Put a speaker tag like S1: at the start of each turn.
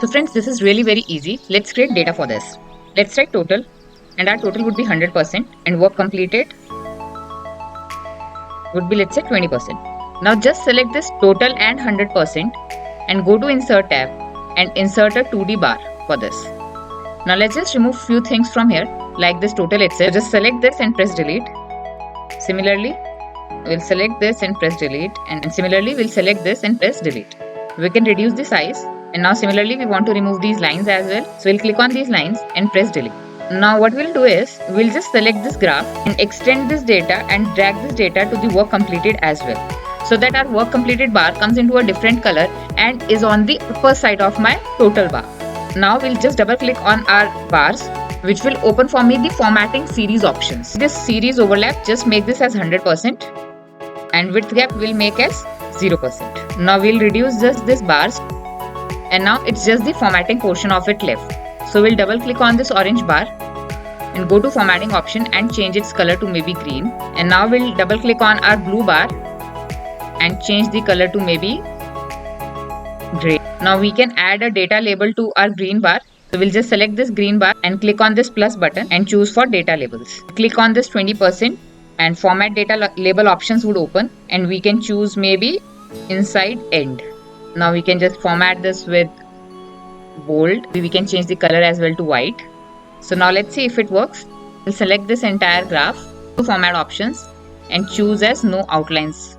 S1: So friends, this is really very easy. Let's create data for this. Let's write total, and our total would be 100% and work completed would be, let's say, 20%. Now just select this total and 100% and go to insert tab and insert a 2D bar for this. Now let's just remove few things from here like this total itself. So just select this and press delete. Similarly, we'll select this and press delete, and similarly we'll select this and press delete. We can reduce the size, and now similarly we want to remove these lines as well. So we'll click on these lines and press delete. Now what we'll do is we'll just select this graph and extend this data and drag this data to the work completed as well, so that our work completed bar comes into a different color and is on the upper side of my total bar. Now we'll just double click on our bars, which will open for me the formatting series options. This series overlap, just make this as 100% and width gap will make as 0%. Now we'll reduce just this bars, and now it's just the formatting portion of it left. So we'll double click on this orange bar and go to formatting option and change its color to maybe green. And now we'll double click on our blue bar and change the color to maybe gray. Now we can add a data label to our green bar. So we'll just select this green bar and click on this plus button and choose for data labels. Click on this 20% and format data label options would open, and we can choose maybe inside end. Now we can just format this with bold. We can change the color as well to white. So now let's see if it works. We'll select this entire graph to format options and choose as no outlines.